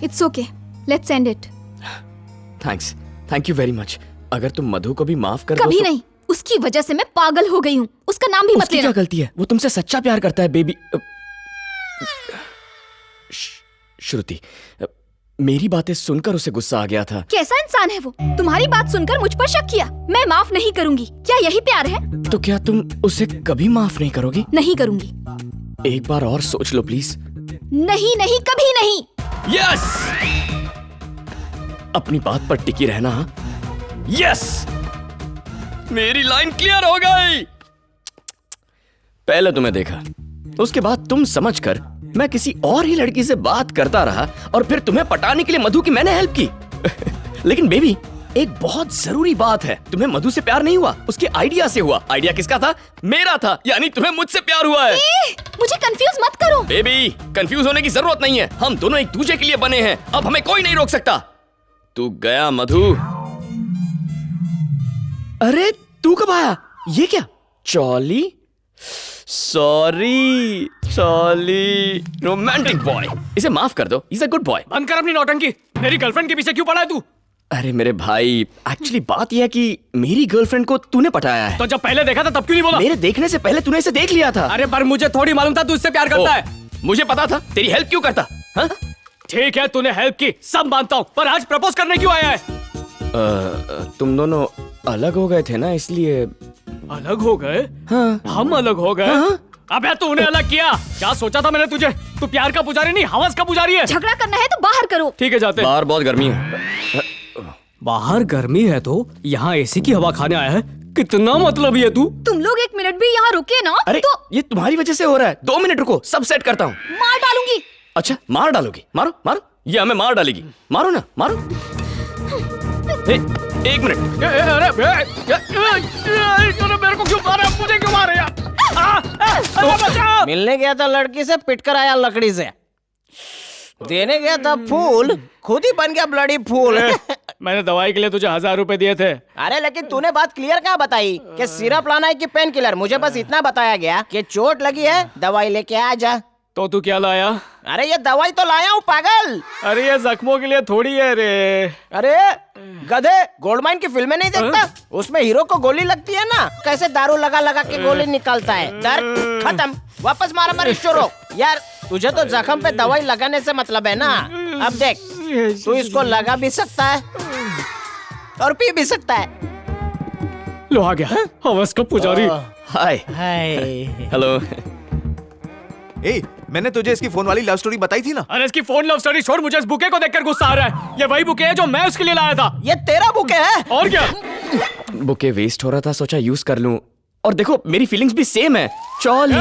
It's okay, let's end it. Thanks, thank you very much. अगर तुम मधु को भी माफ कर दो कभी तो... नहीं, उसकी वजह से मैं पागल हो गई हूँ। उसका नाम भी मत उसकी लेना। क्या गलती है? वो तुमसे सच्चा प्यार करता है बेबी। श्रुति, मेरी बातें सुनकर उसे गुस्सा आ गया था। कैसा इंसान है वो? तुम्हारी बात सुनकर मुझ पर शक किया। मैं माफ नहीं करूंगी। क्या यही प्यार है? तो क्या तुम उसे कभी माफ नहीं करोगी? नहीं करूंगी। एक बार और सोच लो प्लीज। नहीं नहीं, कभी नहीं। यस, अपनी बात पर टिकी रहना। यस, मेरी लाइन क्लियर हो गई। पहले तुम्हें देखा, उसके बाद तुम समझकर मैं किसी और ही लड़की से बात करता रहा और फिर तुम्हें पटाने के लिए मधु की मैंने हेल्प की। लेकिन बेबी, एक बहुत जरूरी बात है, तुम्हें मधु से प्यार नहीं हुआ, उसके आइडिया से हुआ। आइडिया किसका था? मेरा था, यानी तुम्हें मुझसे प्यार हुआ है। मुझे कंफ्यूज मत करो। बेबी, कंफ्यूज होने की जरूरत नहीं है, हम दोनों एक दूसरे के लिए बने हैं। अब हमें कोई नहीं रोक सकता। तू गया मधु। अरे तू कब आया? ये क्या? Charlie? Sorry Charlie, romantic boy. इसे माफ कर दो, इज अ गुड बॉय। बंद कर अपनी नौटंकी। मेरी गर्लफ्रेंड के पीछे क्यों पड़ा है तू? अरे मेरे भाई, एक्चुअली बात यह है कि मेरी गर्लफ्रेंड को तूने पटाया है। तो जब पहले देखा था तब क्यों नहीं बोला? मेरे देखने से पहले तूने इसे देख लिया था। अरे पर मुझे थोड़ी मालूम था तू इससे प्यार करता है। मुझे पता था, तेरी हेल्प क्यों करता? हाँ? ठीक है, तूने हेल्प की, सब मानता हूँ, पर आज प्रपोज करने क्यों आया है? तुम दोनों अलग हो गए थे ना, इसलिए। अलग हो गए? हाँ। हम अलग हो गए? हाँ। अबे तूने अलग किया? क्या सोचा था मैंने तुझे? तू प्यार का पुजारी नहीं, हवस का पुजारी है। झगड़ा करना है तो बाहर करो। ठीक है, जाते। बाहर बहुत गर्मी है। बाहर गर्मी है तो यहाँ एसी की हवा खाने आया है? कितना मतलबी है तू। तुम लोग 1 मिनट भी यहाँ रुके ना अरे तो ये तुम्हारी वजह से हो रहा है। 2 मिनट रुको, सब सेट करता हूँ। मार डालूंगी। अच्छा, मार डालोगी? मारो मारो, ये हमें मार डालेगी। मारो ना, मारो। 1 मिनट। अरे मेरे को क्यों मार रहा है? मुझे क्यों मार रहा है? मिलने गया था लड़की से, पिट कर आया लकड़ी से। देने गया था फूल, खुद ही बन गया ब्लडी फूल। मैंने दवाई के लिए तुझे 1000 रुपए दिए थे। अरे लेकिन तूने बात क्लियर कहाँ बताई कि सिरप लाना है कि पेन किलर? मुझे बस इतना बताया गया कि चोट लगी है, दवाई लेके आ जा। तो तू क्या लाया? अरे ये दवाई तो लाया हूँ पागल। अरे ये जख्मों के लिए थोड़ी है रे। अरे गधे, गोल्डमाइन की फिल्में नहीं देखता? उसमें हीरो को गोली लगती है ना, कैसे दारू लगा लगा के गोली निकालता है। दर्द खत्म, वापस मारा मारी शुरू। यार तुझे तो जख्म पे दवाई लगाने से मतलब है ना। अब देख, तू इसको लगा भी सकता है और पी भी सकता है। लो आ गया हवस का पुजारी। हाय। हेलो। ए, मैंने तुझे इसकी फोन वाली लव स्टोरी बताई थी ना। अरे इसकी फोन लव स्टोरी छोड़, मुझे इस बुके को देखकर गुस्सा आ रहा है। ये वही बुके है जो मैं उसके लिए लाया था। ये तेरा बुके है? और क्या? बुके वेस्ट हो रहा था, सोचा यूज कर लूं। और देखो मेरी फीलिंग्स भी सेम है। चॉली।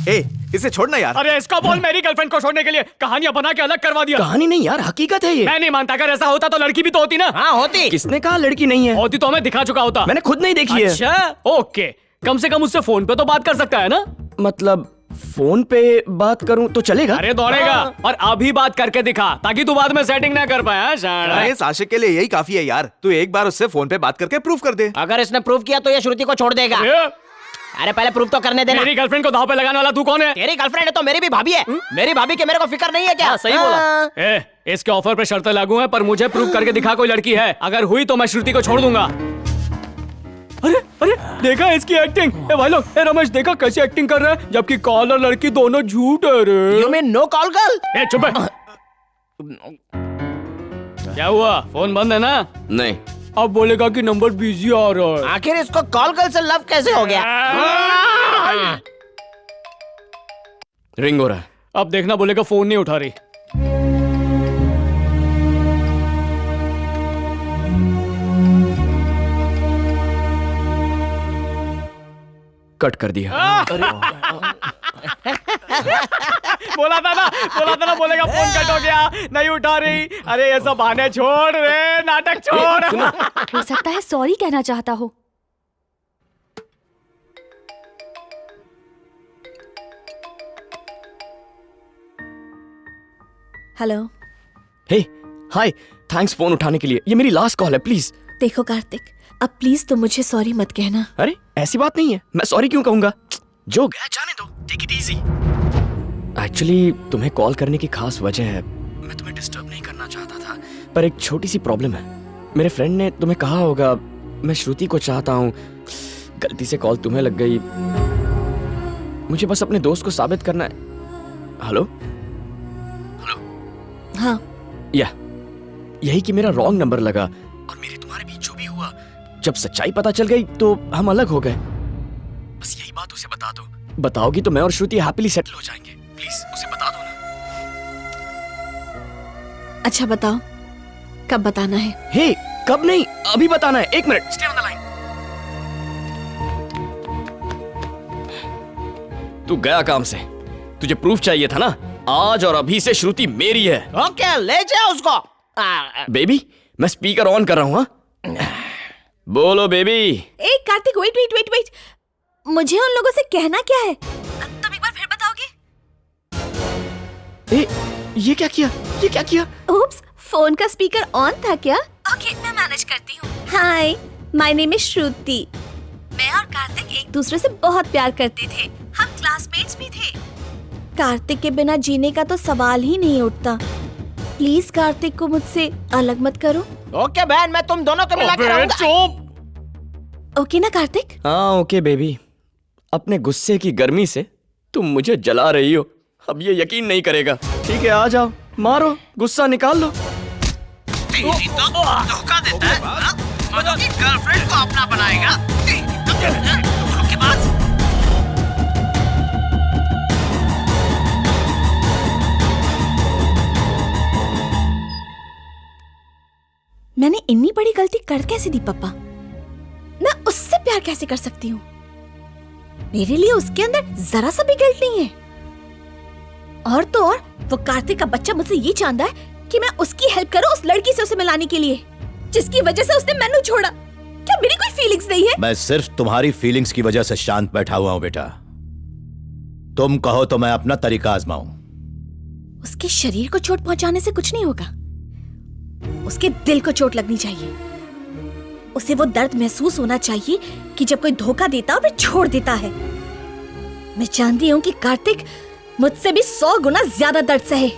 ए, इसे छोड़ना यार। अरे इसको बोल मेरी गर्लफ्रेंड को छोड़ने के लिए कहानियां बना के अलग करवा दिया। कहानी नहीं यार, हकीकत है ये। मैं नहीं मानता, अगर ऐसा होता तो लड़की भी तो होती ना। हाँ होती। किसने कहा लड़की नहीं है? होती तो हमें दिखा चुका होता। मैंने खुद नहीं देखी है। अच्छा ओके, कम से कम उससे फोन पे तो बात कर सकता है ना। मतलब फोन पे बात करूं तो चलेगा? अरे दौड़ेगा। और अभी बात करके दिखा ताकि तू बाद में सेटिंग ना कर पाए। अरे इस आशिक के लिए यही काफी है यार। तू एक बार उससे फोन पे बात करके प्रूफ कर दे। अगर इसने प्रूफ किया तो ये श्रुति को छोड़ देगा। अरे पहले प्रूफ तो करने देना। मेरी गर्लफ्रेंड को दांव पे लगाने वाला तू कौन है? तेरी गर्लफ्रेंड है तो मेरी भी भाभी है। मेरी भाभी के मेरे को फिक्र नहीं है क्या? सही बोला। इसके ऑफर पे शर्तें लागू हैं, पर मुझे प्रूफ करके दिखा कोई लड़की है। अगर हुई तो मैं श्रुति को छोड़ दूंगा। अरे अरे देखा इसकी एक्टिंग? ए भाई लोग, ए रमेश देखा कैसी एक्टिंग कर रहा है, जबकि कॉल और लड़की दोनों झूठ है रे। You mean no call girl? ए चुप है। क्या हुआ, फोन बंद है ना? नहीं। अब बोलेगा कि नंबर बिजी आ रहा है। आखिर इसको कॉल गर्ल से लव कैसे हो गया? रिंग हो रहा है। अब देखना बोलेगा फोन नहीं उठा रही। कट कर दिया। बोला था ना बोलेगा फोन कट हो गया, नहीं उठा रही। अरे ये सब बहाने छोड़ रे, नाटक छोड़। हो सकता है सॉरी कहना चाहता हो। हेलो। हे हाय, थैंक्स फोन उठाने के लिए। ये मेरी लास्ट कॉल है, प्लीज। देखो कार्तिक, अब प्लीज तुम मुझे सॉरी मत कहना। अरे ऐसी बात नहीं है, मैं सॉरी क्यों कहूंगा? जो गया जाने दो, टेक इट इजी। एक्चुअली तुम्हें कॉल करने की खास वजह है। मैं तुम्हें डिस्टर्ब नहीं करना चाहता था, पर एक छोटी सी प्रॉब्लम है। मेरे फ्रेंड ने तुम्हें कहा होगा मैं श्रुति को चाहता हूँ, गलती से कॉल तुम्हें लग गई। मुझे बस अपने दोस्त को साबित करना है। हेलो हाँ, यही कि मेरा रॉन्ग नंबर लगा और मेरे तुम्हारे बीच जो भी हुआ, जब सच्चाई पता चल गई तो हम अलग हो गए। बस यही बात उसे बता दो। बताओगी तो मैं और श्रुति हैप्पीली सेटल हो जाएंगे। प्लीज उसे बता दो ना। अच्छा बताओ कब बताना है? हे, कब नहीं, अभी बताना है। 1 minute, stay on the line. तू गया काम से, तुझे प्रूफ चाहिए था ना। आज और अभी से श्रुति मेरी है। ओके, ले जाओ उसको। बेबी, मैं स्पीकर ऑन कर रहा हूँ। हाँ? बोलो बेबी। ए Kartik, wait wait wait wait, मुझे उन लोगों से कहना क्या है? तुम एक बार फिर बताओगे? ए, ये क्या किया? ये क्या किया? ओप्स, फोन का स्पीकर ऑन था क्या? ओके, मैं मैनेज करती हूँ। हाय, माय नेम इज श्रुति। मैं और कार्तिक एक दूसरे से बहुत प्यार करते थे। हम क्लासमेट्स भी थे। कार्तिक के बिना जीने का तो सवाल ही नहीं उठता। प्लीज कार्तिक को मुझसे अलग मत करो। ओके बहन, मैं तुम दोनों को मिला के रहूंगा। चुप। ओके ना कार्तिक? हाँ ओके बेबी। अपने गुस्से की गर्मी से तुम मुझे जला रही हो। अब ये यकीन नहीं करेगा। ठीक है, आ जाओ, मारो, गुस्सा निकाल लो। तेरी तो धोखा देता है, हाँ? मधु की गर्लफ्रेंड को अपना बनाएगा। तेरी तो धोखेबाज। मैंने इतनी बड़ी गलती कर कैसे दी पापा? मैं उससे प्यार कैसे कर सकती हूँ? मेरे लिए उसके अंदर जरा सा भी गिल्ट नहीं है। और तो और वो कार्तिक का बच्चा मुझसे ये चाहता है कि मैं उसकी हेल्प करूं उस लड़की से उसे मिलाने के लिए, जिसकी वजह से उसने मैनू छोड़ा। क्या मेरी कोई फीलिंग्स नहीं है? मैं सिर्फ तुम्हारी फीलिंग्स की वजह से शांत बैठा हुआ हूं बेटा। तुम कहो तो मैं अपना तरीका आजमाऊं। उसके शरीर को चोट पहुंचाने से कुछ नहीं होगा, उसके दिल को चोट लगनी चाहिए। उसे वो दर्द महसूस होना चाहिए कि जब कोई धोखा देता और फिर छोड़ देता है। मैं जानती हूँ कि कार्तिक मुझसे भी 100 गुना ज्यादा दर्द सहे।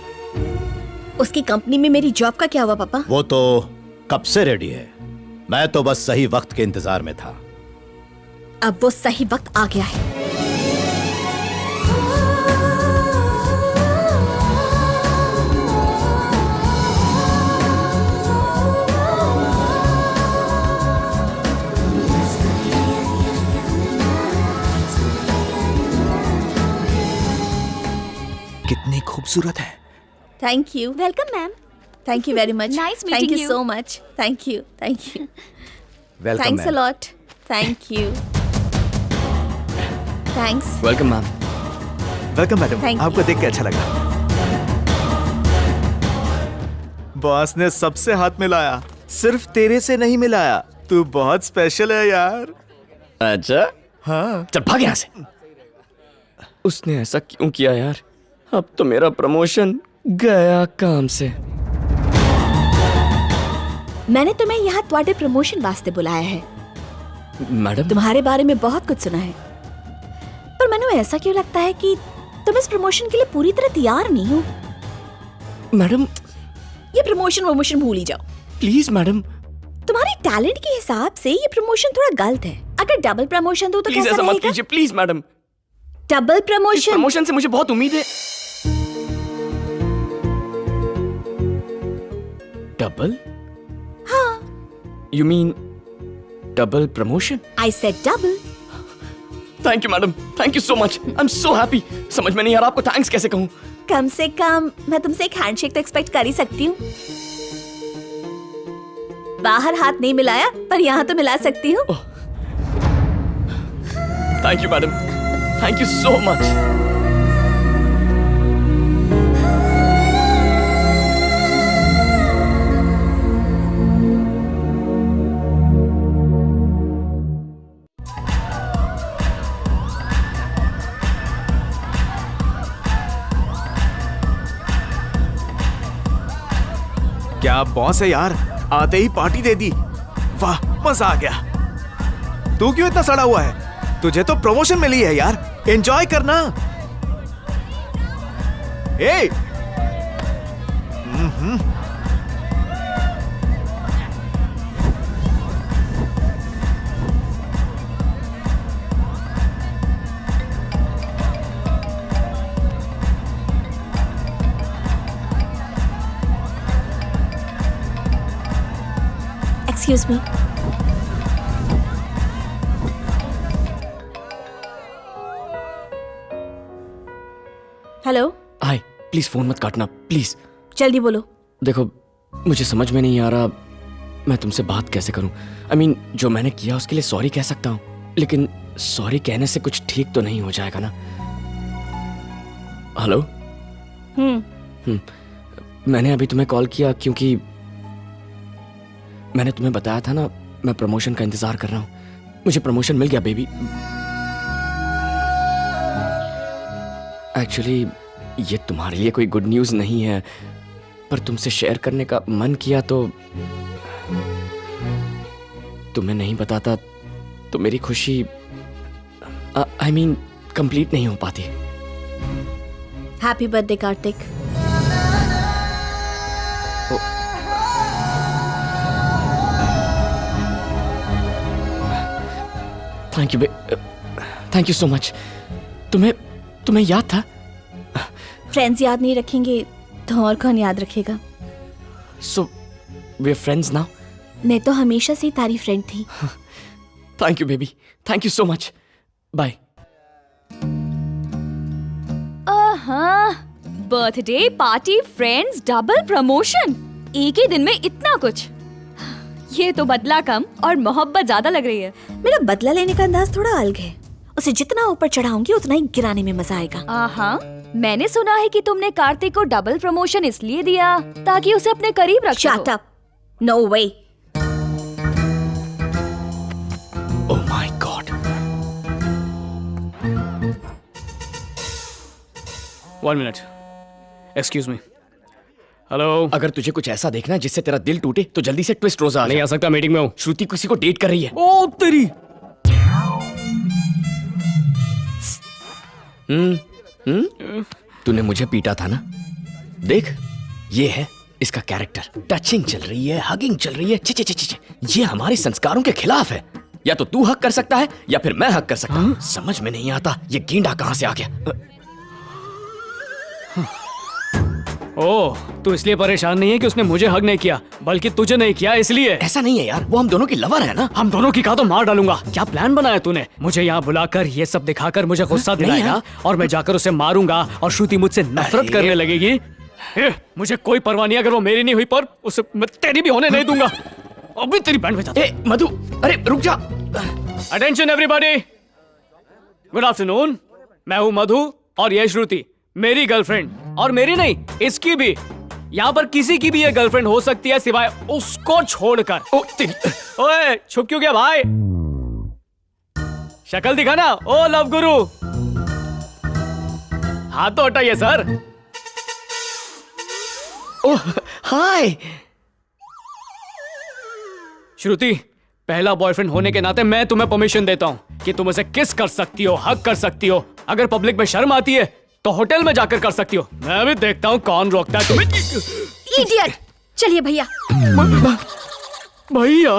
उसकी कंपनी में मेरी जॉब का क्या हुआ पापा? वो तो कब से रेडी है, मैं तो बस सही वक्त के इंतजार में था। अब वो सही वक्त आ गया है। कितनी खूबसूरत है। Thank you. Welcome ma'am. Thank you very much. Nice thank meeting you you. So much. Thank you, thank you. Welcome thanks a lot. Thank you. Thanks. Welcome ma'am. Welcome madam, Thank you. आपको देख के अच्छा लगा। Boss ने सबसे हाथ मिलाया, सिर्फ तेरे से नहीं मिलाया। तू बहुत स्पेशल है यार। अच्छा, हाँ। चल भाग यहाँ से। उसने ऐसा क्यों किया यार? अब तो मेरा प्रमोशन गया काम से। मैंने तुम्हें यहाँ तुम्हारे प्रमोशन वास्ते बुलाया है। मैडम, तुम्हारे बारे में बहुत कुछ सुना है, पर मैंने ऐसा क्यों लगता है कि तुम इस प्रमोशन के लिए पूरी तरह तैयार नहीं हो। मैडम ये प्रमोशन भूल ही जाओ। प्लीज मैडम, तुम्हारे टैलेंट के हिसाब से ये प्रमोशन थोड़ा गलत है। अगर डबल प्रमोशन दो तो प्लीज कैसा ऐसा मत रहेगा? कीजिए प्लीज मैडम। डबल इस प्रमोशन। प्रमोशन से मुझे बहुत उम्मीद है। डबल? हाँ, you mean double promotion? I said double. Thank you madam, thank you so much. I am so happy. समझ में नहीं आ रहा आपको थैंक्स कैसे कहूँ। कम से कम मैं तुमसे एक हैंडशेक तो एक्सपेक्ट कर ही सकती हूँ। बाहर हाथ नहीं मिलाया, पर यहाँ तो मिला सकती हूँ। Thank you madam, thank you so much. क्या बॉस है यार, आते ही पार्टी दे दी। वाह, मजा आ गया। तू क्यों इतना सड़ा हुआ है? तुझे तो प्रमोशन मिली है यार, एंजॉय करना। ए excuse me. Hello, hi, please phone मत काटना प्लीज। जल्दी बोलो। देखो, मुझे समझ में नहीं आ रहा मैं तुमसे बात कैसे करूं। I mean, जो मैंने किया उसके लिए सॉरी कह सकता हूं, लेकिन सॉरी कहने से कुछ ठीक तो नहीं हो जाएगा ना। हेलो। मैंने अभी तुम्हें कॉल किया क्योंकि मैंने तुम्हें बताया था ना, मैं प्रमोशन का इंतजार कर रहा हूं। मुझे प्रमोशन मिल गया बेबी। एक्चुअली ये तुम्हारे लिए कोई गुड न्यूज़ नहीं है, पर तुमसे शेयर करने का मन किया तो तुम्हें नहीं बताता तो मेरी खुशी I mean कंप्लीट नहीं हो पाती। Happy birthday Kartik. Thank you so much. तुम्हें याद था? फ्रेंड्स याद नहीं रखेंगे तो और कौन याद रखेगा? So we are friends now. मैं तो हमेशा से तारी फ्रेंड थी। Thank you baby, thank you so much. Bye. Birthday party, friends, double promotion, एक ही दिन में इतना कुछ। ये तो बदला कम और मोहब्बत ज्यादा लग रही है। मेरा बदला लेने का अंदाज थोड़ा अलग है। उसे जितना ऊपर चढ़ाऊंगी उतना ही गिराने में मजा आएगा। मैंने सुना है कि तुमने कार्तिक को डबल प्रमोशन इसलिए दिया ताकि उसे अपने करीब रख सको। Shut up. No way. Oh my god. 1 minute, excuse me. Hello. अगर तुझे कुछ ऐसा देखना है जिससे तेरा दिल टूटे तो जल्दी से ट्विस्ट रोजा आ नहीं जा। आ सकता, मीटिंग में हूँ। श्रुति किसी को डेट कर रही है। ओ तेरी। तूने मुझे पीटा था ना, देख ये है इसका कैरेक्टर। टचिंग चल रही है, हगिंग चल रही है। ची ची ची ची, ये हमारे संस्कारों के खिलाफ है। या तो तू हक कर सकता है या फिर मैं हक कर सकता हूँ। समझ में नहीं आता ये गेंडा कहाँ से आ गया। ओह, तू इसलिए परेशान नहीं है कि उसने मुझे हग नहीं किया, बल्कि तुझे नहीं किया इसलिए। ऐसा नहीं है यार, वो हम दोनों की लवर है ना। हम दोनों की कहा तो मार डालूंगा। क्या प्लान बनाया तूने? मुझे यहाँ बुलाकर ये सब दिखाकर मुझे गुस्सा दिलाएगा और मैं जाकर उसे मारूंगा और श्रुति मुझसे नफरत करने लगेगी। मुझे कोई परवाह नहीं, अगर वो मेरी नहीं हुई पर उसे मैं तेरी भी होने नहीं दूंगा। अभी तेरी बैंड बजा। मधु, अरे रुक जा। Attention everybody, good afternoon. मैं हूँ मधु और ये श्रुति, मेरी गर्लफ्रेंड। और मेरी नहीं, इसकी भी। यहाँ पर किसी की भी ये गर्लफ्रेंड हो सकती है सिवाय उसको छोड़कर। ओए, छुप क्यों गया भाई? शक्ल दिखा ना। ओ लव गुरु, हाथ तो हटाइए सर। ओह हाय श्रुति, पहला बॉयफ्रेंड होने के नाते मैं तुम्हें परमिशन देता हूँ कि तुम उसे किस कर सकती हो, हक कर सकती हो। अगर पब्लिक में शर्म आती है तो होटल में जाकर कर सकती हो। मैं भी देखता हूँ कौन रोकता है तुम्हें। इडियट। चलिए भैया। भैया